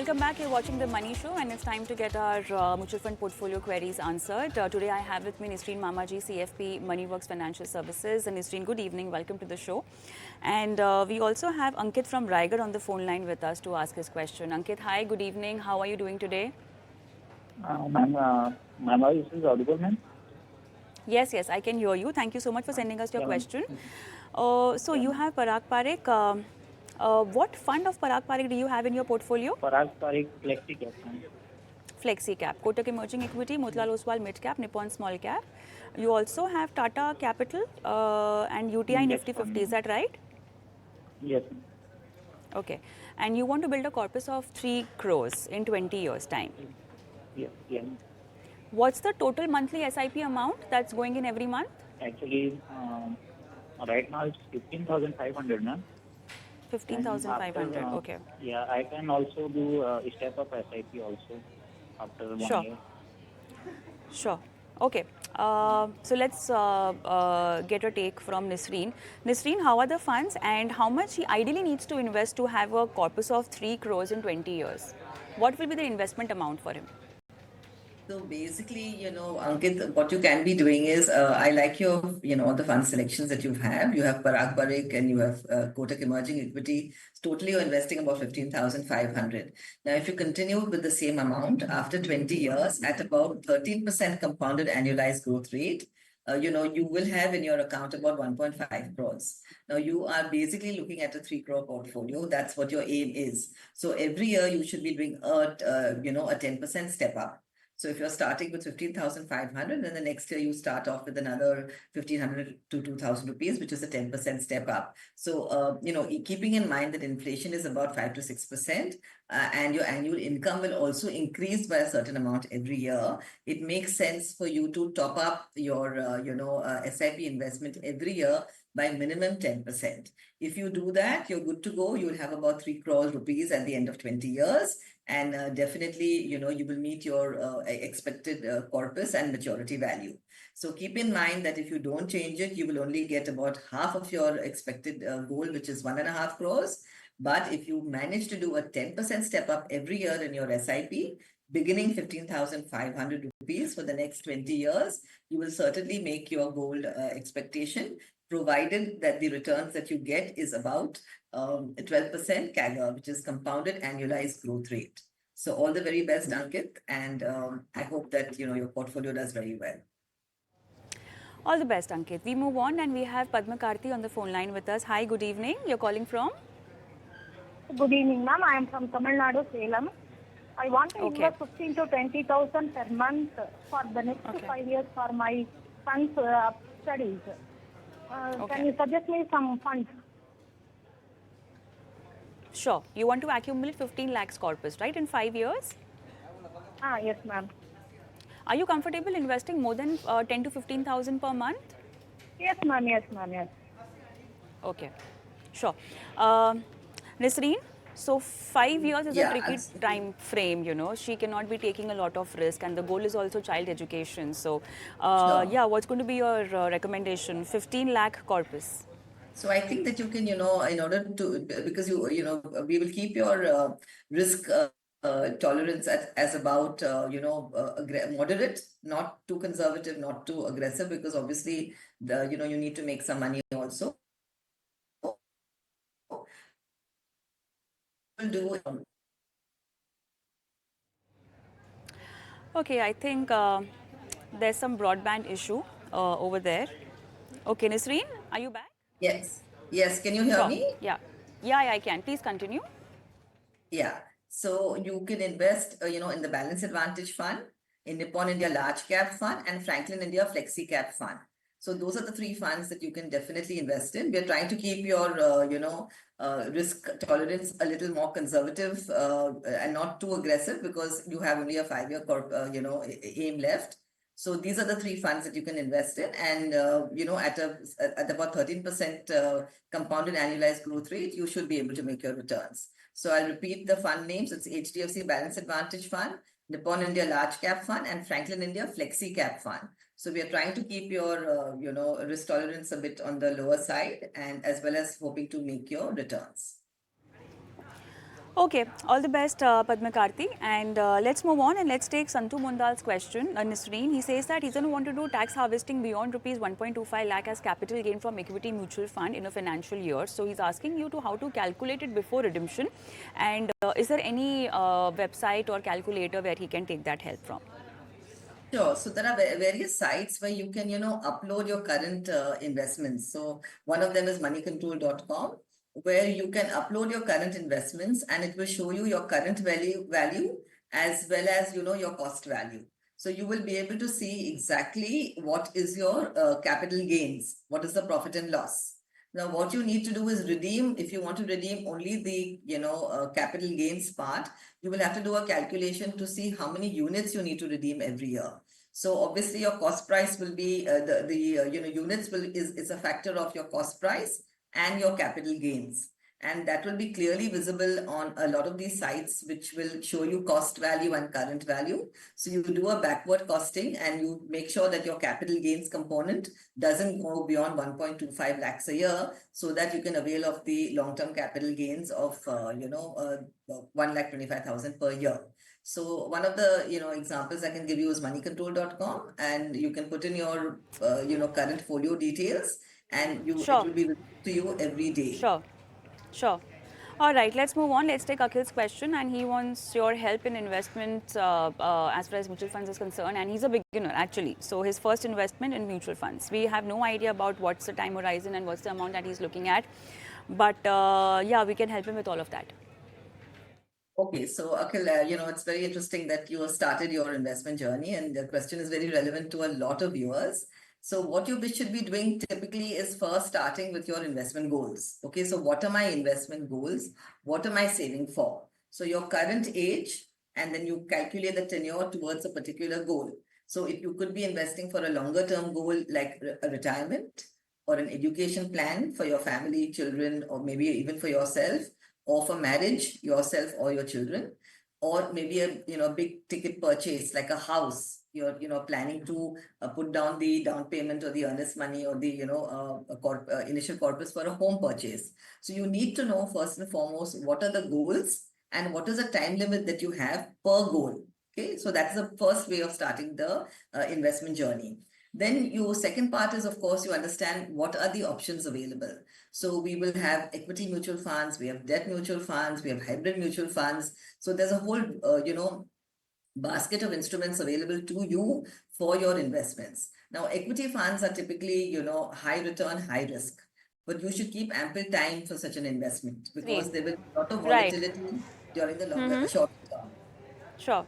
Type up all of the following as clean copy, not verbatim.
Welcome back. You're watching The Money Show, and it's time to get our mutual fund portfolio queries answered. Today I have with me Nisreen Mamaji, CFP, MoneyWorks Financial Services. And Nisreen, good evening. Welcome to the show. And we also have Ankit from Raigad on the phone line with us to ask his question. Ankit, hi, good evening. How are you doing today? Ma'am, my voice is audible, ma'am? Yes, I can hear you. Thank you so much for sending us your question. So you have Parag Parekh. What fund of Parag Parekh do you have in your portfolio? Parag Parikh Flexi Cap, ma'am. Flexi Cap, Kotak Emerging Equity, Motilal Oswal Mid Cap, Nippon Small Cap. You also have Tata Capital and UTI Nifty 50. Is that right? Yes, ma'am. Okay. And you want to build a corpus of 3 crores in 20 years' time. Yeah. What's the total monthly SIP amount that's going in every month? Actually, right now it's 15,500, ma'am. 15,500. Okay. Yeah, I can also do step up SIP also after 1 year. Sure. Okay. So let's get a take from Nisreen. Nisreen, how are the funds and how much he ideally needs to invest to have a corpus of 3 crores in 20 years? What will be the investment amount for him? So basically, Ankit, what you can be doing is, I like your, all the fund selections that you have. You have Parag Parekh and you have Kotak Emerging Equity. Totally, you're investing about 15,500. Now, if you continue with the same amount after 20 years at about 13% compounded annualized growth rate, you will have in your account about 1.5 crores. Now, you are basically looking at a 3 crore portfolio. That's what your aim is. So every year you should be doing a 10% step up. So if you're starting with 15,500, then the next year you start off with another 1,500 to 2,000 rupees, which is a 10% step up. So, keeping in mind that inflation is about 5 to 6%, and your annual income will also increase by a certain amount every year, it makes sense for you to top up your, SIP investment every year by minimum 10%. If you do that, you're good to go. You'll have about 3 crores rupees at the end of 20 years. And definitely, you will meet your expected corpus and maturity value. So keep in mind that if you don't change it, you will only get about half of your expected goal, which is 1.5 crores. But if you manage to do a 10% step up every year in your SIP, beginning 15,500 rupees for the next 20 years, you will certainly make your goal expectation, provided that the returns that you get is about 12% CAGR, which is compounded annualized growth rate. So all the very best, Ankit, and I hope that your portfolio does very well. All the best, Ankit. We move on and we have Padma Karti on the phone line with us. Hi, good evening. You're calling from? Good evening, ma'am. I am from Tamil Nadu, Salem. I want to invest 15 to 20,000 per month for the next 5 years for my son's studies. Can you suggest me some funds? Sure. You want to accumulate 15 lakhs corpus, right, in 5 years? Yes, ma'am. Are you comfortable investing more than 10 to 15,000 per month? Yes, ma'am. Yes. Okay. Sure. Nisreen, so 5 years is a tricky time frame, She cannot be taking a lot of risk and the goal is also child education. So, what's going to be your recommendation? 15 lakh corpus. So I think that you can, in order to, because we will keep your risk tolerance as about, moderate, not too conservative, not too aggressive, because obviously, you need to make some money also. Okay, I think there's some broadband issue over there. Okay, Nisreen, are you back? Yes. Can you hear me? Yeah, I can. Please continue. Yeah. So you can invest, in the Balance Advantage Fund, in Nippon India Large Cap Fund, and Franklin India Flexi Cap Fund. So those are the 3 funds that you can definitely invest in. We're trying to keep your, risk tolerance a little more conservative and not too aggressive, because you have only a 5-year aim left. So these are the 3 funds that you can invest in, and at about 13% compounded annualized growth rate, you should be able to make your returns. So I'll repeat the fund names. It's HDFC Balance Advantage Fund, Nippon India Large Cap Fund, and Franklin India Flexi Cap Fund. So we are trying to keep your risk tolerance a bit on the lower side, and as well as hoping to make your returns. Okay, all the best, Padma Karti. And let's move on and let's take Santu Mundal's question. Nisreen, he says that he doesn't want to do tax harvesting beyond rupees 1.25 lakh as capital gain from equity mutual fund in a financial year. So he's asking you to how to calculate it before redemption. And is there any website or calculator where he can take that help from? Sure. So there are various sites where you can, upload your current investments. So one of them is moneycontrol.com, where you can upload your current investments and it will show you your current value as well as, your cost value. So you will be able to see exactly what is your capital gains, what is the profit and loss. Now, what you need to do is redeem. If you want to redeem only the, capital gains part, you will have to do a calculation to see how many units you need to redeem every year. So obviously your cost price will be units is a factor of your cost price and your capital gains. And that will be clearly visible on a lot of these sites, which will show you cost value and current value. So you do a backward costing and you make sure that your capital gains component doesn't go beyond 1.25 lakhs a year, so that you can avail of the long-term capital gains of 1,25,000 per year. So one of the examples I can give you is moneycontrol.com, and you can put in your current folio details, and it will be visible to you every day. Sure. All right, let's move on. Let's take Akhil's question, and he wants your help in investment as far as mutual funds is concerned. And he's a beginner actually, so his first investment in mutual funds. We have no idea about what's the time horizon and what's the amount that he's looking at, but yeah, we can help him with all of that. Okay, so Akhil, it's very interesting that you have started your investment journey, and the question is very relevant to a lot of viewers. So what you should be doing typically is first starting with your investment goals. Okay, so what are my investment goals? What am I saving for? So your current age, and then you calculate the tenure towards a particular goal. So if you could be investing for a longer term goal like a retirement or an education plan for your family, children, or maybe even for yourself, or for marriage, yourself or your children, or maybe a big ticket purchase like a house. You're planning to put down the down payment or the earnest money or the initial corpus for a home purchase. So you need to know first and foremost what are the goals and what is the time limit that you have per goal. Okay, so that's the first way of starting the investment journey. Then your second part is, of course, you understand what are the options available. So we will have equity mutual funds, we have debt mutual funds, we have hybrid mutual funds. So there's a whole, basket of instruments available to you for your investments. Now, equity funds are typically, high return, high risk, but you should keep ample time for such an investment because there will be a lot of volatility during the longer, short term. Sure.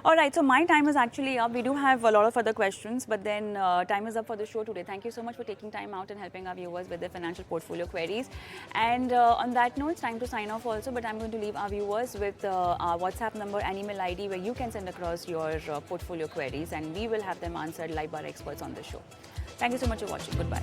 All right, so my time is actually up. We do have a lot of other questions, but then time is up for the show today. Thank you so much for taking time out and helping our viewers with their financial portfolio queries. And on that note, it's time to sign off also, but I'm going to leave our viewers with our WhatsApp number and email ID where you can send across your portfolio queries, and we will have them answered live by our experts on the show. Thank you so much for watching. Goodbye.